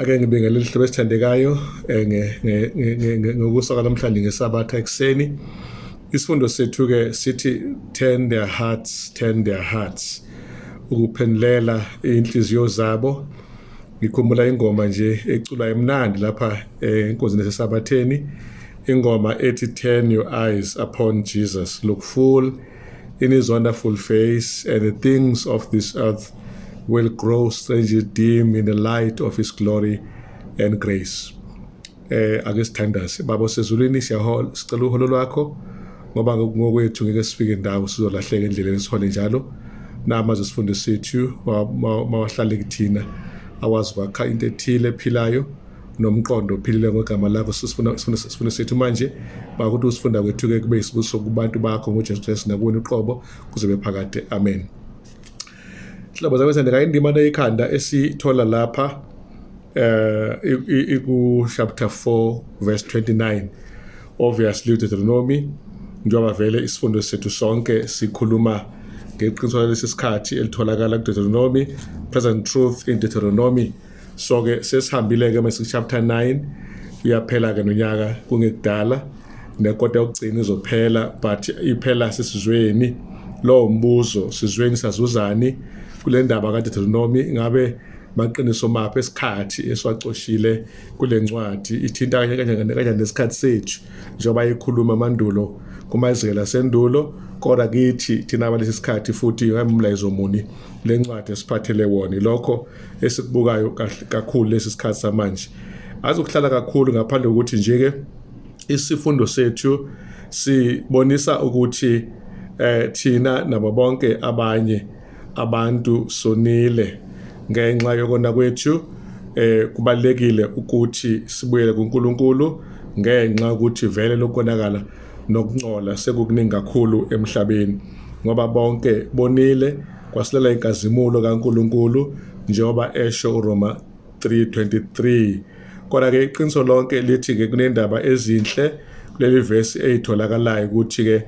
ake ngibingelela ihlobo esithandekayo ngokusoka namhlanje ngesabatha ekseni. Isifundo sethu ke sithi turn their hearts ukuphendulela inhliziyo zabo. Ngikhumbula ingoma nje ecula emnandi lapha enkonzweni yasesabatheni, ingoma ethi turn your eyes upon Jesus, look full in his wonderful face, and the things of this earth will grow strangely dim in the light of his glory and grace. Ake sithandaze. Baba sezulwini sicela uholo lwakho, ngoba ngokwethu ngeke sifike indawo sizolahleka endleleni sihole njalo. Namaze sifunde sethu mawahlale kuthina awazi kwakha into ethile ephilayo nomqondo ophilile ngegama lakho. Sifuna sethu manje bakuthi usifunda kwethu ke kube isibuso kubantu bakho ngoJesu Kristu nakuwena uqobo kuze bephakade. Amen. Hlobo zami sendeka indima neyikhanda esithola lapha iku chapter 4 verse 29, obviously Deuteronomy, njengoba vele isifundo sethu sonke sikhuluma ngeqiniso lesisikhathi elitholakala kuDeuteronomy, present truth in Deuteronomy. So ke sesihambile ke mase chapter 9 uyaphela ke nonyaka kungekudala nekota yokugcina izophela, but iphela sesizweni lo mbuzo, sizweni sazuzani kule ndaba kaDeuteronomy. Ngabe maqiniso maphi esikhathi esiwacoshile kule ncwadi ithinta kanjani nesikhathi sethu njengoba ikhuluma mandulo kumayizela sendulo, kodwa kithi thina balesi sikhathi futhi umlayezo muni le ncwadi esiphathele wona. Lokho esikubukayo kakhulu lesi sikhathi samanje azokuhlala kakhulu, ngaphandle ukuthi nje ke isifundo sethu sibonisa ukuthi thina nabo bonke abanye abantu sonile ngenxa yokona kwethu. Kubalekile ukuthi sibuyele kuNkulunkulu ngenxa ukuthi vele lokonakala nokungcola sekukuningi kakhulu emhlabeni, ngoba bonke bonile kwasilela inkazimulo kaNkulunkulu njengoba esho uRoma 3:23. Kodwa ke iqiniso lonke lithi ke kunendaba ezinhle kuleli verse eyitholakalayo ukuthi ke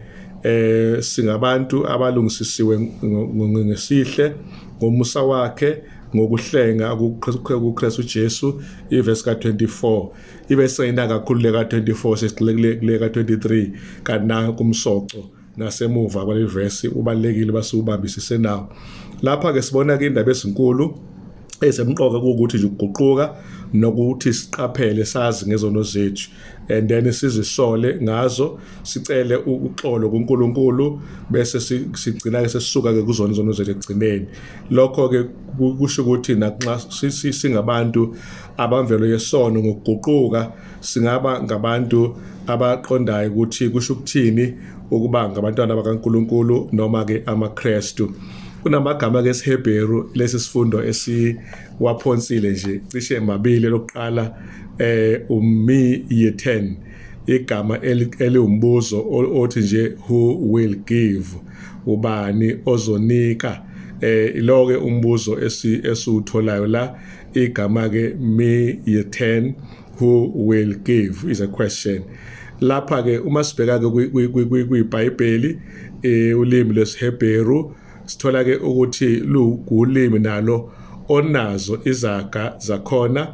singabantu abalungisisiwe ngesihle ngomusa wakhe ngokuhlenga kuKristu Jesu. Iverse ka24 ibe sayina kakhulu le ka24 sesigcile kule ka23 kana kumsoco nasemuva kwale verse ubalekile basubambisise nawo. Lapha ke sibona ke indaba ezinkulu ezemqoka ukuthi nje ukuguquka nokuthi siqaphele sazi ngezono zethu, and then sizisole ngazo, sicele uxolo kuNkulunkulu, bese sigcina ke sesisuka ke kuzona izono zethu ekugcineni. Lokho ke kusho ukuthi naxa singabantu abamvelo yesono ngokuguquka singaba ngabantu abaqondayo ukuthi kusho ukuthini ukuba ngabantwana bakaNkulunkulu noma ke amaKristu. Kunamagama ke esiHebheru lesi sifundo esiwaphonsile nje cishe mabili. Lokuqala umiyeten, igama eliwumbuzo othi nje who will give, ubani ozonika. Lo ke umbuzo esiutholayo la, igama ke miyeten, who will give, is a question. Lapha ke uma sibheka ke kwiBhayibheli ulimi lwesiHebheru sithola ke ukuthi lugulimi nalo onazo izaga zakhona,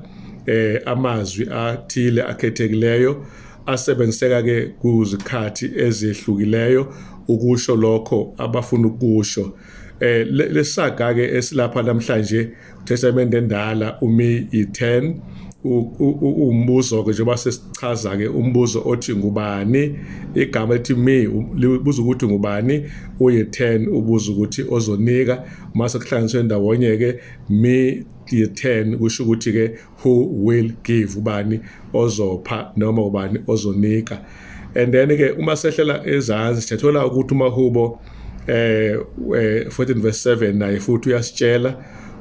amazwi athile akhethekileyo asebenziseka ke kuzikhathi ezihlukileyo ukusho lokho abafuna ukusho. Lesaga ke esilapha namhlanje uTestament endala uMiyiten umbuzo ke njengoba sesichaza ke umbuzo othi ngubani. Igama ethi mi libuza ukuthi ngubani, uyi10 ubuza ukuthi ozonika. Mase kuhlanganiswe ndawonye ke mi yi10 kusho ukuthi ke who will give, ubani ozopha noma ubani ozonika. And then ke uma sehlela ezansi sithola ukuthi uMahubo 14 verse 7 naye futhi uyasitshela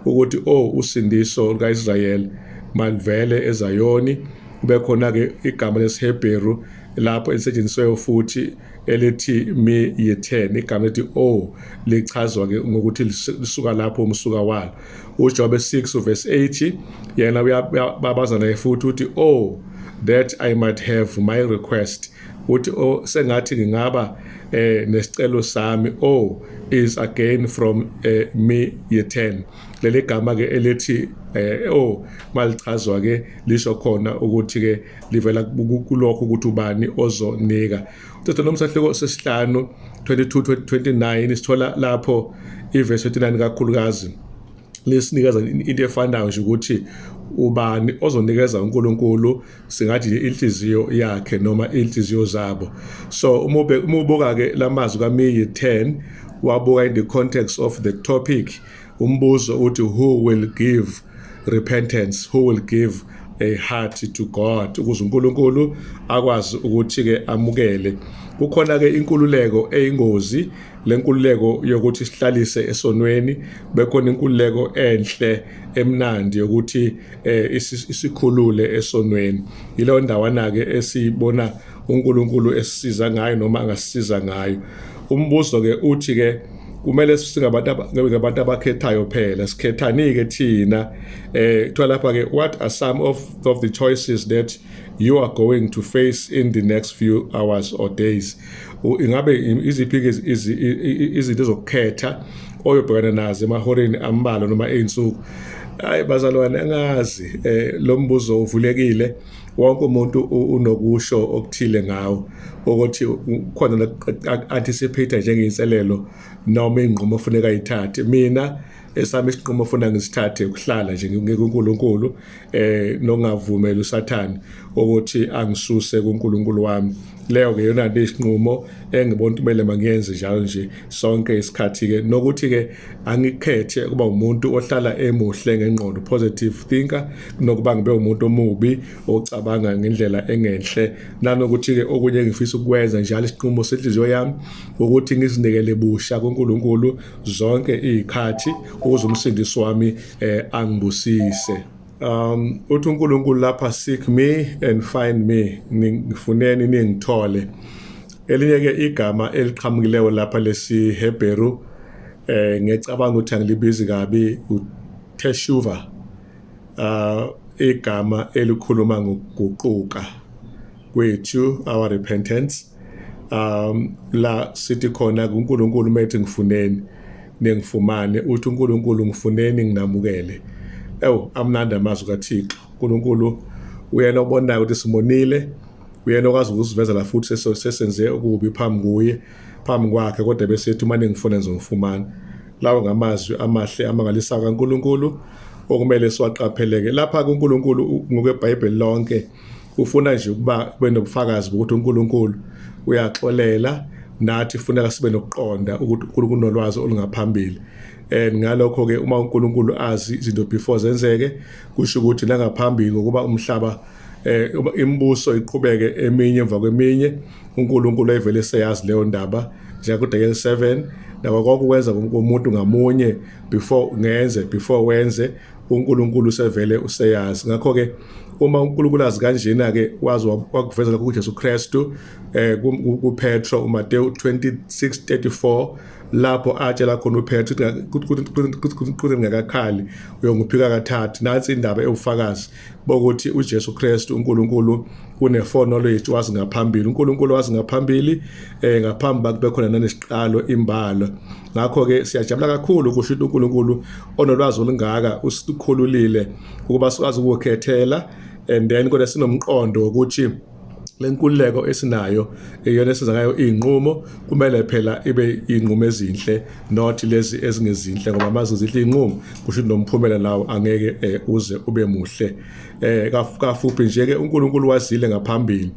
ukuthi usindiso kaIsrayeli malvele eZayoni. Kube khona ke igama lesiHebheru lapho elisetshenziswe futhi elithi mi yi10, igama elithi lichazwa ke ngokuthi lisuka lapho umsuka walo. uJobe 6 verse 80 yena uyababazana futhi uthi that I might have my request uthi sengathi ngingaba nesicelo sami is again from me ye10 leli gama ke elithi malichazwa ke lisho khona ukuthi ke livela kulokho ukuthi ubani ozonika. Deuteronomy sahloko sesihlanu 22-29 sithola lapho iverse 29 kakhulukazi lesinikeza into efanayo nje ukuthi ubani ozonikeza uNkulunkulu singathi inhliziyo yakhe noma inhliziyo zabo. So uma ubuka ke lamazwi kaMeyi 10 wabuka in the context of the topic umbuzo uthi who will give repentance, who will give a heart to God ukuze uNkulunkulu akwazi ukuthi ke amukele. Kukhona ke inkululeko eyingozi lenkululeko yokuthi sihlalise esonweni bekhona inkululeko enhle emnandi yokuthi isikhulule esonweni. Yileyo ndawana ke esibona uNkulunkulu esisiza ngayo noma angasisiza ngayo. Umbuzo ke uthi ke kumele singabantu abakhethayo phela sikhethani ke thina kuthiwa lapha ke what are some of the choices that you are going to face in the next few hours or days. Ingabe iziphi izinto zokukhetha oyobhekana nazo emahoreni ambalwa noma einsuku. Hayi bazalwane angazi lo mbuzo uvulekile wonke umuntu unokusho okuthile ngawo ukuthi khona anticipate njengeinselelo noma ingqomo ofuneka ayithathe. Mina esami isiqomo ofuna ngisithathe ukuhlala nje ngikuNkulunkulu nongavumeli uSathane ukuthi angisuse kuNkulunkulu wami. Leyo ke yona lesinqumo engibona kumele mangiyenze njalo nje sonke isikhathi ke nokuthi ke angikhethe kuba umuntu ohlala emuhle ngengqondo positive thinker nokuba ngibe umuntu omubi ocabanga ngendlela engenhle nanokuthi ke okunye ngifisa ukwenza njalo isinqumo senhliziyo yami ukuthi ngizinikele busha kuNkulunkulu zonke izikhathi ukuze umsindisi wami angibusise. Uthi uNkulunkulu lapha seek me and find me, ngifuneni ningithole. Elinye ke igama eliqhamukileyo lapha lesi Hebrew ngicabanga ukuthi angilibizi kabi uTeshuva, igama elikhuluma ngokuguquka kwethu, our repentance. La sithi khona kuNkulunkulu methi ngifuneni ningifumane, uthi uNkulunkulu ngifuneni nginamukele. Amnandi amazwi kaThixo. uNkulunkulu uyena obonayo ukuthi simonile, uyena okwazi ukusivezela futhi sesenze okubi phambi kwakhe kodwa besethi uma ningifuna ngizofumana. Lawo ngamazwi amahle amangalisayo kaNkulunkulu okumele siwaqapheleke. Lapha kuNkulunkulu ngokweBhayibheli lonke ufuna nje ukuba kube nobufakazi bokuthi uNkulunkulu uyaxolela nathi funeka sibe nokuqonda ukuthi uNkulunkulu unolwazi olungaphambili. Ngalokho ke uma uNkulunkulu azi izinto before zenzeke kusho ukuthi langaphambili ngokuba umhlaba imibuso iqhubeke eminye emva kweminye uNkulunkulu ayivele seyazi leyo ndaba njengoDaniel 7 nawo konke ukwenza komuntu ngamunye before wenze uNkulunkulu sevele useyazi. Ngakho ke uma uNkulunkulu azi kanjena ke wazi wakuveza lokho kuJesu Kristu kuPetro uMateyu 26:34 lapho atshela khona uPetro ukuthi ngakakhali uyongiphika kathathu. Nansi indaba ewufakazi bokuthi uJesu Kristu uNkulunkulu kuneforeknowledge wazi ngaphambili. uNkulunkulu wazi ngaphambili ngaphambi bakube khona nanesiqalo imbalo. Ngakho ke siyajabula kakhulu kusho ukuthi uNkulunkulu onolwazi olungaka usikhululile ukuba sikwazi ukukhethela and then kodwa sinomqondo ukuthi lenkululeko esinayo iyona esiza ngayo inqumo kumele phela ibe inqumo ezinhle not lezi ezingezinhle ngoba mazi zihle inqumo kusho nomphumela lawo angeke uze ube muhle. Kafuphi nje ke uNkulunkulu wazile ngaphambili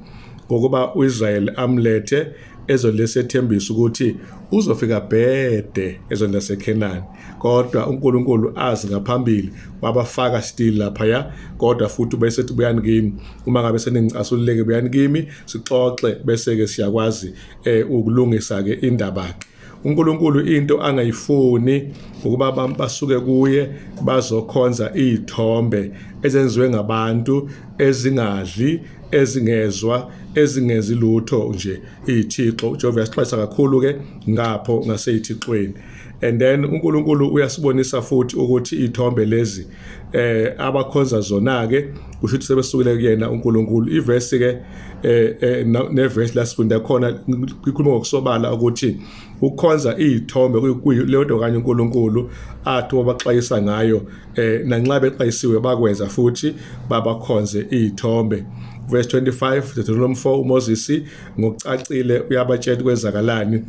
ngokuba uIsrael amlethe ezweni lesethembiso ukuthi uzofika bhede ezweni laseKhenani, kodwa uNkulunkulu azi ngaphambili wabafaka still lapha kodwa futhi besethi buyani kimi uma ngabe seningicasululeke buyani kimi sixoxe bese ke siyakwazi ukulungisa ke indaba. uNkulunkulu into angayifuni ukuba abantu basuke kuye bazokhonza izithombe ezenziwe ngabantu ezingadli ezingezwa ezingezi lutho nje iThixo. uJehova yasixhasa kakhulu ke ngapho ngaseyithixweni and then uNkulunkulu uyasibonisa futhi ukuthi ithombe lezi abakhonza zona ke kusho ukuthi sebesukile kuyena uNkulunkulu. Iverse ke neverse lasifunda khona ikhuluma ngokusobala ukuthi ukukhonza ithombe kuyileyo nto kanye uNkulunkulu athi wabaxwayisa ngayo nanxa bexwayisiwe bakwenza futhi babakhonze ithombe. Verse 25 Deuteronomy 4 uMoses ngokucacile uyabatshela kwenzakalani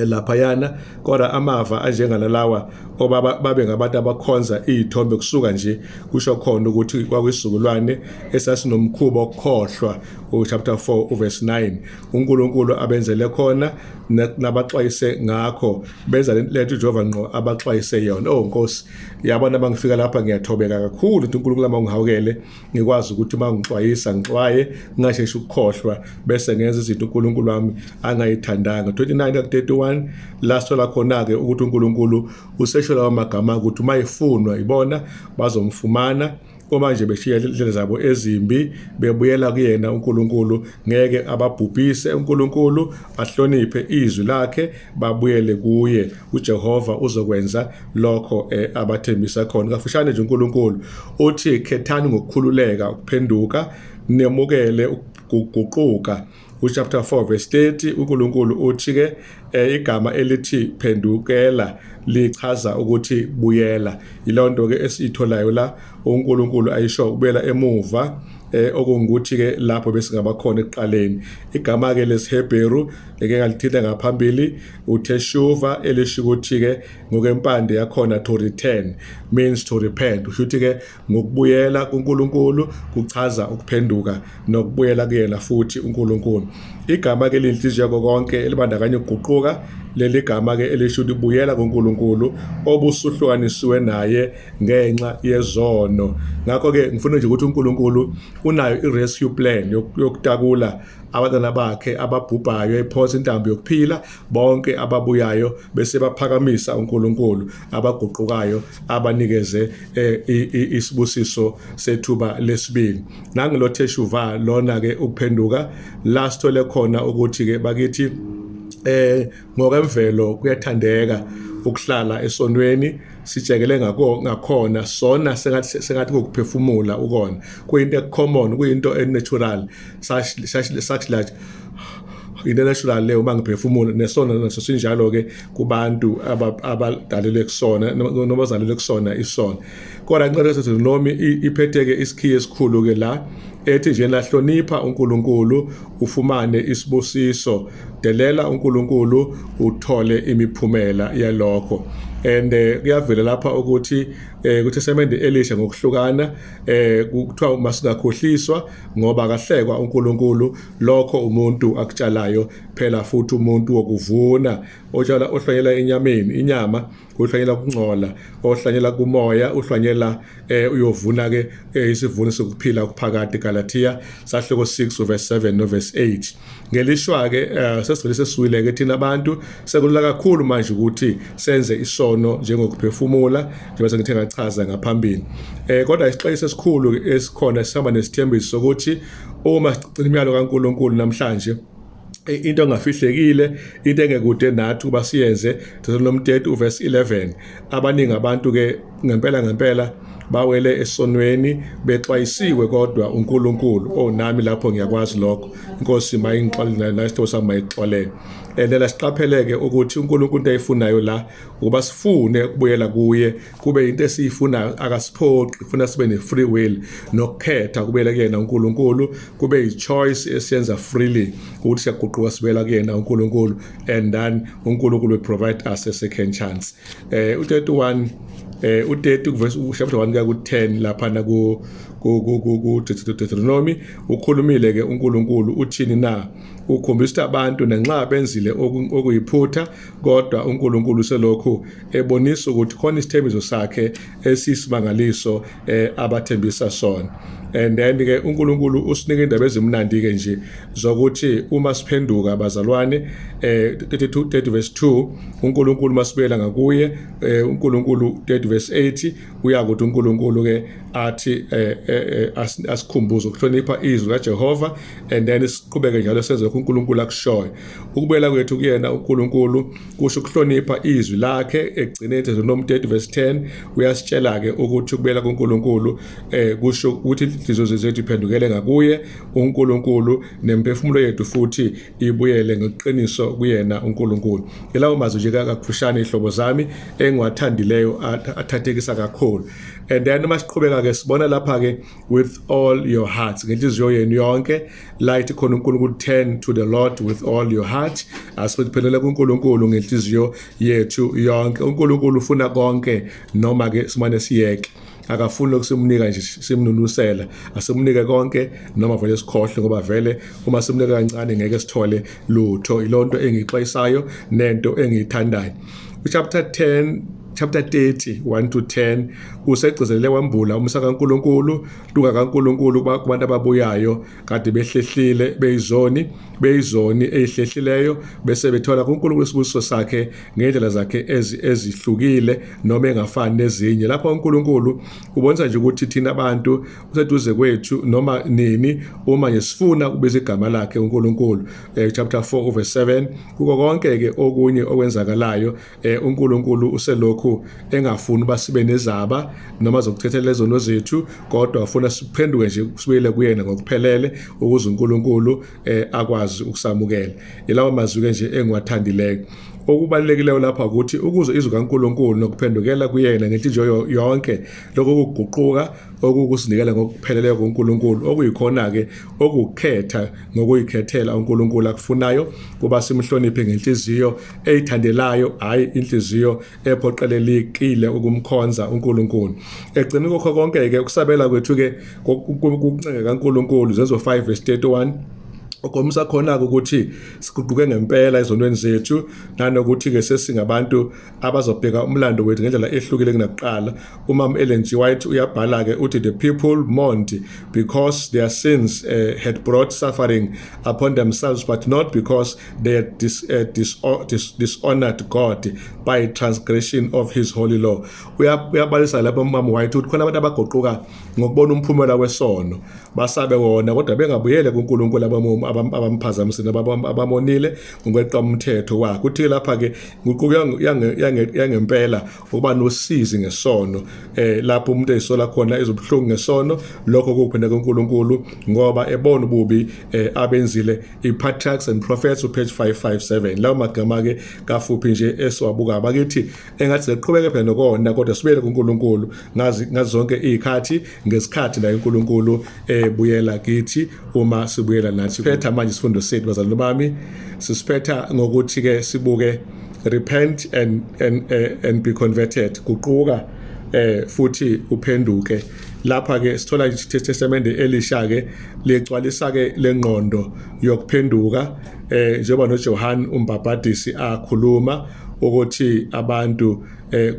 laphayana kodwa amava anjengalalawa obaba babe ngabantu abakhonza ithombe kusuka nje kusho khona ukuthi kwakuyisizukulwane esasinomkhuba okukhohlwa chapter 4 verse 9 uNkulunkulu abenzele khona nabaxwayise ngakho benza lento Jehova ngqo abaxwayise yona. Nkosi yabona bangifika lapha ngiyathobeka kakhulu ukuthi uNkulunkulu amangihawukele ngikwazi ukuthi mangixwayisa ngixwaye ngasheshi ukukhohlwa bese ngenza izinto uNkulunkulu wami angayithandanga. 29:31 lasithola khona ke ukuthi uNkulunkulu useshola amagama ukuthi mayifunwa ibona bazomfumana uma nje beshiya indlela zabo ezimbi bebuyela kuyena uNkulunkulu ngeke ababhubhise uNkulunkulu ahloniphe izwi lakhe babuyele kuye uJehova uzokwenza lokho abathembisa khona. Kafushane nje uNkulunkulu uthi khethani ngokukhululeka ukuphenduka nemukele ukuguquka. Chapter 4 verse 30 uNkulunkulu uthi ke igama elithi phendukela lichaza ukuthi buyela. Ilonto ke esitholayo la uNkulunkulu ayisho ubuyela emuva okungukuthi ke lapho besingabakhona ekuqaleni. Igama ke lesihebheru leke ngalithinta ngaphambili uteshuva elisho ukuthi ke ngokempande yakhona to return means to repent. Ushuthi ke ngokubuyela kuNkulunkulu kuchaza ukuphenduka nokubuyela kuyena futhi uNkulunkulu. Igama ke linhliziyo konke elibandakanya ukuguquka leli gama ke elisho ukuthi buyela kuNkulunkulu obusuhlukanisiwe naye ngenxa yezono. Ngakho ke ngifuna nje ukuthi uNkulunkulu unayo i-rescue plan yokutakula abantwana bakhe ababhubhayo ephosa intambo yokuphila bonke ababuyayo bese baphakamisa uNkulunkulu abaguqukayo abanikeze isibusiso sethuba lesibili. Nangilo teshuva lona ke ukuphenduka lasithole khona ukuthi ke bakithi ngokwemvelo kuyathandeka ukuhlala esonweni sijekele ngakhona sona sengathi ukuphefumula ukona kuyinto common kuyinto natural sathi natural leyo mangiphefumula nesona naso sinjalo ke kubantu abadalelwe kusona noma bazalelwe kusona isona. Kodwa inqedwe Deuteronomy iphetheke isikhiye esikhulu ke la ethi nje lahlonipha uNkulunkulu ufumane isibusiso delela uNkulunkulu uthole imiphumela yalokho. And kuyavela lapha ukuthi kuTestamente Elisha ngokuhlukana kuthiwa masingakhohliswa ngoba akahlekwa uNkulunkulu lokho umuntu akutshalayo phela futhi umuntu wokuvuna otshala ohlanyela enyameni inyama uhlanyela ukungcola ohlanyela kumoya uhlanyela uyovuna ke isivuno sokuphila kuphakade. Galatia sahloko 6 verse 7 no verse 8. Ngelishwa ke sesivele seswile ke thina abantu sekulula kakhulu manje ukuthi senze isono njengokuphefumula njengoba ngithe ngachaza ngaphambili. Kodwa isixwayiso esikhulu esikhona sihamba nesithembiso sokuthi uma sicela imiyalo kaNkulunkulu namhlanje into engafihlekile into engekude nathi kuba siyenze Deuteronomy 30 verse 11 abaningi abantu ke ngempela bawele esonweni bexwayisiwe kodwa uNkulunkulu nami lapho ngiyakwazi lokho inkosi mayingixolele nasitho samayixolele lela siqapheleke ukuthi uNkulunkulu into ayifunayo la ukuba sifune ukubuyela kuye kube into esiyifuna akasiphoqi ufuna sibe ne free will nokukhetha kubuyela kuyena uNkulunkulu kube i-choice esiyenza freely ukuthi siyaguquka sibuyela kuyena uNkulunkulu and then uNkulunkulu will provide us a second chance. U31 u30 verse chapter 1 kuya ku10 lapha na ku Deuteronomy ukhulumile ke uNkulunkulu uthini na ukhombisa abantu nanxa benzile okuyiphutha kodwa uNkulunkulu selokhu ebonisa ukuthi khona isithembiso sakhe esisimangaliso abathembisa sona. and then ke uNkulunkulu usinike indaba ezimnandi ke nje zokuthi uma siphenduka abazalwane 32 verse 2 uNkulunkulu masibuyela ngakuye uNkulunkulu 30 verse 8 uyakuthi uNkulunkulu ke athi asikhumbuze ukuhlonipha izwi kaJehova, and then siqhubeke njalo senze uNkulunkulu akushoyo. Ukubuyela kwethu kuyena uNkulunkulu kusho ukuhlonipha izwi lakhe. Egcineni Deuteronomy 30 verse 10 uyasitshela ke ukuthi ukubuyela kuNkulunkulu kusho ukuthi inhliziyo zethu iphendukele ngakuye uNkulunkulu, nemphefumulo yethu futhi ibuyele ngeqiniso kuyena uNkulunkulu. Ilawo mazwi nje kakufushane ihlobo zami engiwathandileyo athathekisa kakhulu. And then masiqhubeka ke sibona lapha ke with all your heart, ngenhliziyo yenu yonke, la ithi khona uNkulunkulu turn to the Lord with all your heart. Asiphelele kuNkulunkulu ngenhliziyo yethu yonke. uNkulunkulu ufuna konke noma ke simane siyeke, akafuni ukusimnika nje simnunusela, asimnike konke noma vele sikhohle, ngoba vele uma simnike kancane ngeke sithole lutho. Ilonto engixwayisayo nento engiyithandayo. Chapter 30 1 to 10 usegcizelele wambula umsa kaNkulunkulu, duka kaNkulunkulu kubantu ababuyayo kade behlehlile beyizoni ezihlehlileyo, bese bethola kuNkulunkulu isibusiso sakhe ngendlela zakhe ezihlukile noma engafani nezinye. Lapho uNkulunkulu ubonisa nje ukuthi thina abantu useduze kwethu noma nini uma ngesifuna kubiza igama lakhe uNkulunkulu. Chapter 4 verse 7 kuko konke ke okunye okwenzakalayo uNkulunkulu uselokhu engafuni basibe nezaba noma zokuthethelela izono zethu, kodwa afuna siphenduke nje sibuyele kuyena ngokuphelele ukuze uNkulunkulu akwazi ukusamukela. Ilawo mazwi ke nje engiwathandileyo. Okubalulekileyo lapha ukuthi ukuze izwi kaNkulunkulu nokuphendukela kuyena ngenhliziyo yonke, lokho kuguquka okukusinikela ngokuphelele kuNkulunkulu, okuyikhona ke okukhetha ngokuyikhethela uNkulunkulu akufunayo kuba simhloniphe ngenhliziyo eyithandelayo, hayi inhliziyo ephoqelelekile ukumkhonza uNkulunkulu. Egcina kokho konke ke ukusabela kwethu ke kuncenge kaNkulunkulu, Zenzo 5 verse 31 okomisa khona ukuthi siguquke ngempela ezonweni zethu, nanokuthi ke sesingabantu abazobheka umlando wethu ngendlela ehlukile kunakuqala. Umam Ellen G. White uyabhala ke uthi the people mourned because their sins had brought suffering upon themselves, but not because they had dishonored God by transgression of his holy law. Uyabalisa lapho umam White ukuthi khona abantu abagoquka ngokubona umphumela wesono, basabe wona kodwa bengabuyele kuNkulunkulu abamphazamisile abamonile ngokweqa umthetho wakhe. Kuthi lapha ke nguquko yangempela ukuba nosizi ngesono, lapho umuntu eyisola khona ezobhlungu ngesono, lokho kuphinde kuNkulunkulu ngoba ebona ububi abenzile. iPatriarchs and Prophets page 557 lawo magama ke kafuphi nje esiwabuka bakithi engathi siqhubeke phela nokona, kodwa sibuyele kuNkulunkulu ngazonke izikhathi, ngesikhathi la uNkulunkulu buyela kithi uma sibuyela nathi. Phetha manje isifundo sethu bazalwane bami, sisiphetha ngokuthi ke sibuke repent and be converted, guquka futhi uphenduke. Lapha ke sithola iTestament Elisha ke lecwalisa ke lengqondo yokuphenduka, njengoba noJohn umbhapatisi akhuluma ukuthi abantu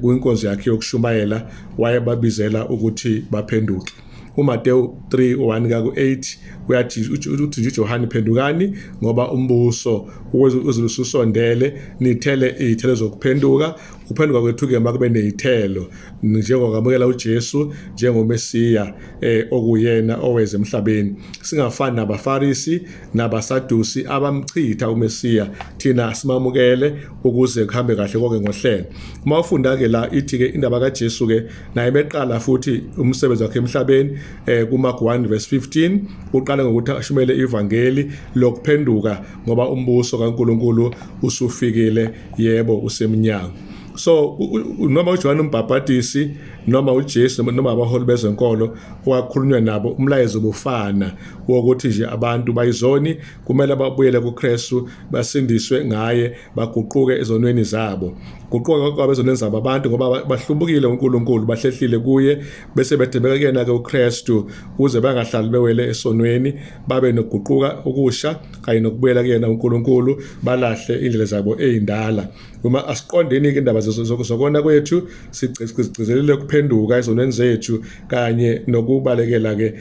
kwinkonzo yakhe yokushumayela wayebabizela ukuthi baphenduke. uMateyu 3:1-8 uyathi uthi uJohane phendukani ngoba umbuso uzosusondele, nithele izithelo zokuphenduka. Ukuphenduka kwethu ke makube nezithelo njengokwamukela uJesu njengomesiya okuyena oweze emhlabeni, singafani nabaFarisi nabaSadusi abamchitha uMesiya, thina simamukele ukuze kuhambe kahle konke ngohlelo. Uma ufunda ke la ithi ke indaba kaJesu ke naye beqala futhi umsebenzi wakhe emhlabeni kuMark 1:15 uqala ngokuthi ashumele ivangeli lokuphenduka ngoba umbuso kaNkulunkulu usufikile, yebo usemnyango. So noma uJohn umbhapatisi noma uJesu noma abaholi bezenkolo owakhulunywa nabo umlayezo obufana wokuthi nje abantu bayizoni kumele babuyele kuKristu, basindiswe ngaye, baguquke ezonweni zabo. Guquka kwabo ezonweni zabo abantu ngoba bahlumbukile uNkulunkulu, bahlehlile kuye, bese bethembeka kuyena ke uKristu ukuze bangahlali bewele esonweni, babe nokuguquka okusha kanye nokubuyela kuyena uNkulunkulu, balahle indlela zabo ezindala. uma asiqondeni ke indaba zokona kwethu sigcizelele ukuphenduka ezonweni zethu kanye nokubalekela ke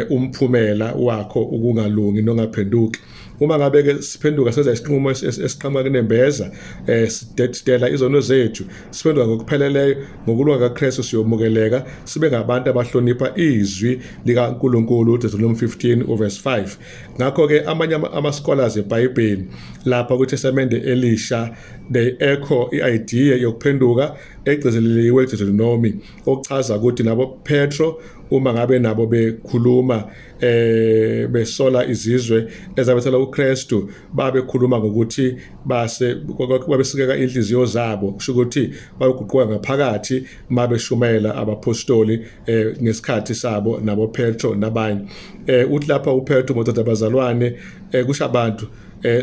umphumela wakho ukungalungi nongaphenduki. Uma ngabe ke siphenduka senza isinqumo esiqhamuka kunembeza sidedela izono zethu, siphenduka ngokupheleleyo ngokulwa kaKristu, siyomukeleka sibe ngabantu abahlonipha izwi likaNkulunkulu. Deuteronomy 15 verse 5. Ngakho ke amanye ama-scholars eBhayibheli lapha kwiTestamente Elisha they echo i-idea yokuphenduka egcizeleliwe eDeuteronomy, okuchaza ukuthi nabo Petro uma ngabe nabo bekhuluma besola izizwe ezabethela uKristu babekhuluma ngokuthi babesikeka inhliziyo zabo, kusho ukuthi bayoguquka ngaphakathi mabeshumayela abapostoli ngesikhathi sabo nabo Petro nabanye. Uthi lapha uPetro madoda abazalwane kusho abantu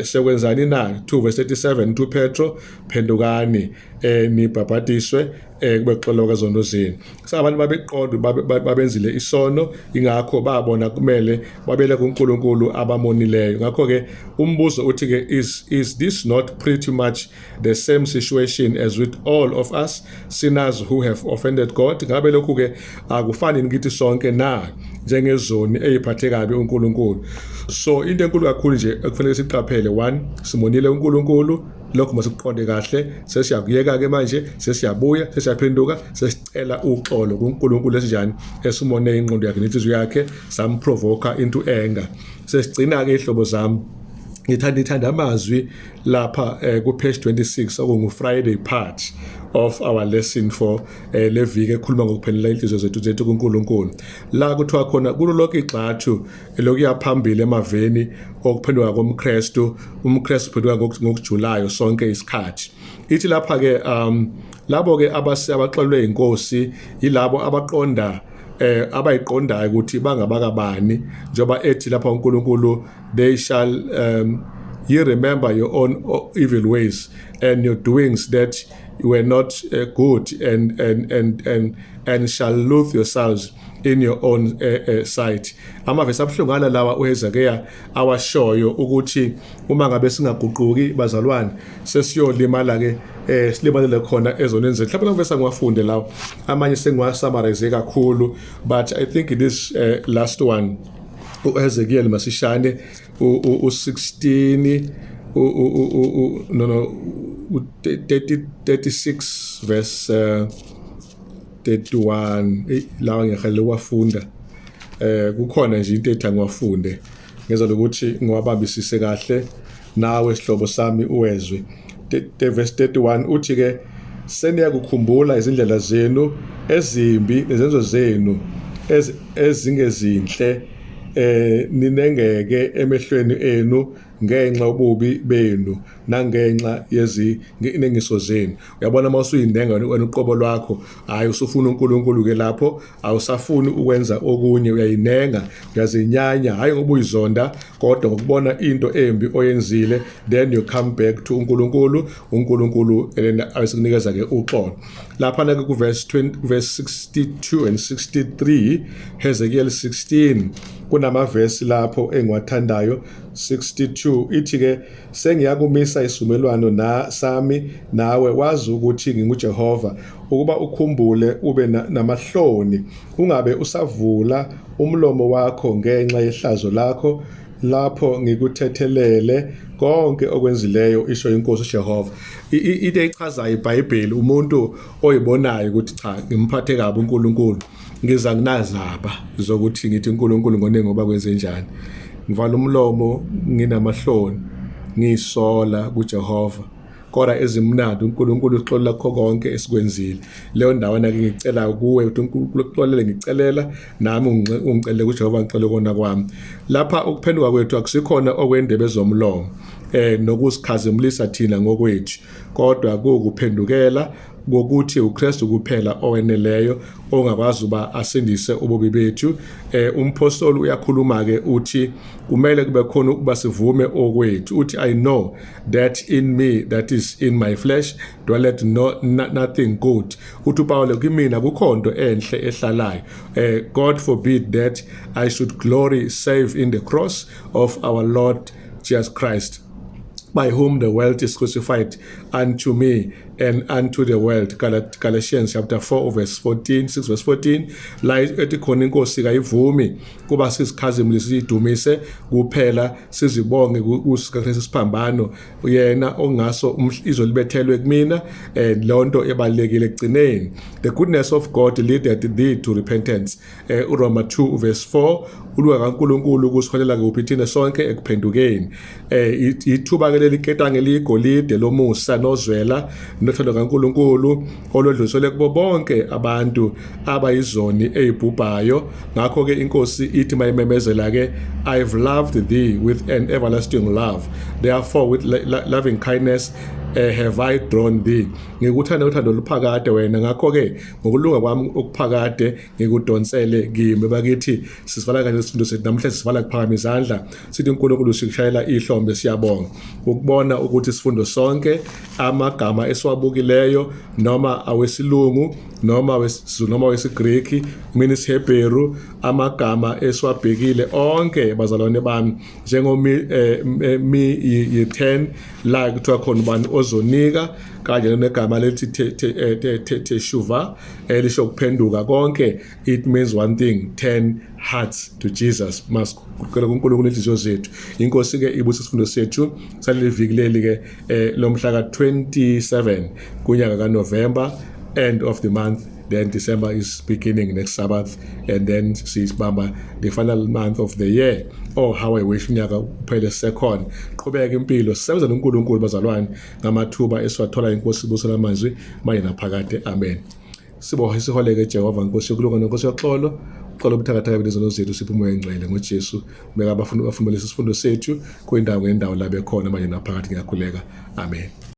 sekwenzani na 2 verse 37 2 Petro phendukani nibhabhatiswe kube kuxolwa kwezono zenu. Sabantu babeqonda babenzile isono, ingakho babona kumele babele kuNkulunkulu abamonileyo. Ngakho ke umbuzo uthi ke is this not pretty much the same situation as with all of us sinners who have offended God? Ngabe lokhu ke akufani ngithi sonke na njengezoni eziphathe kabi uNkulunkulu. So into enkulu kakhulu nje ekufanele siqaphele, 1 simonile uNkulunkulu, lokho masikuqonde kahle, sesiyakuyeka ke manje, sesiyabuya, sesiyaphenduka, sesicela uxolo kuNkulunkulu esinjani esimone ingqondo yakhe nenhliziyo yakhe samprovoka into anger. Sesigcina ke ihlobo zami ngithanda amazwi lapha ku-page 26 okungu-Friday part of our lesson for le viki ekhuluma ngokuphelela inhliziyo zethu kuNkulunkulu. La kuthiwa khona kulo lonke igxathu elokuya phambili emaveni okuphenduka komKristu, umKristu uphenduka ngokujulayo sonke isikhathi. Ithi lapha ke labo ke abaxolwe inkosi yilabo abaqonda abayiqondayo ukuthi bangabakabani, njoba ethi lapha uNkulunkulu they shall ye remember your own evil ways and your doings that were not good and shall loathe yourselves in your own sight. Amavesi abuhlungana lawa uHezekiya awashoyo ukuthi uma ngabe singaguquki bazalwane sesiyolimala ke silimalele khona ezoneni zethu. Mhlawumbe ngivesa ngiwafunde lawo amanye sengiwasummarize kakhulu, but I think this last one uHezekiya masishane u16 36 verse 31 lawa ngiyakhale wafunda kukhona nje into ethi ngiwafunde ngeza ukuthi ngiwabambisise kahle nawe isihlobo sami uwezwe. Verse 31 uthi ke seniyakukhumbula izindlela zenu ezimbi nezenzo zenu ezingezinhle ninengeke emehlweni enu ngenxa ububi benu nangenxa yenengiso zenu. Uyabona mawusuyinenga wena uqobo lwakho, hayi usufuna uNkulunkulu ke lapho awusafuni ukwenza okunye, uyayinenga, uyazinyanya, hayi ngoba uyizonda kodwa ngokubona into embi oyenzile, then you come back to uNkulunkulu elena ayesikunikeza ke uxolo. Lapha na ku verse 62 and 63 Hezekiel 16 kunamavesi lapho engiwathandayo. 62 ithi ke sengiyakumisa isivumelwano sami nawe, wazi ukuthi nginguJehova, ukuba ukhumbule ube namahloni, ungabe usavula umlomo wakho ngenxa yehlazo lakho lapho ngikuthethelele konke okwenzileyo, isho inkosi uJehova. Into echaza iBhayibheli umuntu oyibonayo ukuthi cha ngimphathe kabi uNkulunkulu, ngiza nginazaba zokuthi ngithi uNkulunkulu ngonenge ngoba kwenze njani, ngivala umlomo nginamahloni ngisola kuJehova, kodwa ezimnandi uNkulunkulu uxolela kho konke esikwenzile. Leyo ndawana ke ngicela kuwe ukuthi uNkulunkulu uxolele, ngicelela nami ungicele kuJehova ngicele kona kwami. Lapha ukuphenduka kwethu akusikhona okwendebe zomlomo nokusikhazimulisa thina ngokwethu, kodwa kukuphendukela ngokuthi uKristu kuphela oweneleyo ongakwazi uba asindise ububi bethu. Umpostoli uyakhuluma ke uthi kumele kube khona ukuba sivume okwethu, uthi I know that in me, that is in my flesh, dwelleth nothing good. Uthi uPawulo kimina kukhonto enhle ehlalayo. God forbid that I should glory save in the cross of our Lord Jesus Christ. by whom the world is crucified unto me and unto the world. Galatians chapter 4 verse 14, 6 verse 14. La ethi khona inkosi kayivumi kuba sizikhazimule siyidumise kuphela sizibonge kusikhathi siphambano yena ongaso izolibethelwe kumina lonto ebalekile ekugcineni. The goodness of God leadeth thee to repentance. Roma 2 verse 4. Ulwa kaNkulunkulu kusikholela kuphi thina sonke ekuphendukeni. Ithuba ke leliketanga eligolide lomusa nozwela nothando kaNkulunkulu olodlulisele kubo bonke abantu abayizoni ezibhubhayo. Ngakho ke inkosi ithi mayimemezela ke, I've loved thee with an everlasting love, therefore with loving kindness have I drawn thee. Ngikuthanda uthando luphakade wena, ngakho ke ngokulunga kwami okuphakade ngikudonsele kimi. Bakithi sisivala kanje isifundo sethu namhla, sisivala kuphakama izandla sithi uNkulunkulu sikushayela ihlombe, siyabonga ukubona ukuthi isifundo sonke amagama esiwabukileyo noma awesilungu noma awesiZulu noma awesiGreki mina isiHebheru, amagama esiwabhekile onke bazalwane bami njengomi yi-10 la kuthiwa khona ubani ozonika kanye negama lethi teshuva elisho ukuphenduka konke. It means one thing, 10 hearts to Jesus. Masicela kuNkulunkulu inhliziyo zethu. Inkosi ke ibuse isifundo sethu saleli viki leli ke lomhla ka-27 kunyaka kaNovember, end of the month. Then December is beginning next Sabbath, and then sisibamba the final month of the year. Oh, how I wish unyaka uphele second. Qhubeka impilo sisebenza noNkulunkulu bazalwane ngamathuba esiwathola inkosi ibusela amazwi manje naphakade. Amen. Sibonge siholeke Jehova inkosi yokulunga nenkosi yoxolo. Uxolo ubuthakathaka bezono zethu siphe umoya engcwele ngoJesu. Beka abafuna bafumele isifundo sethu kwindawo ngendawo la bekhona manje naphakade. Ngiyakhuleka. Amen.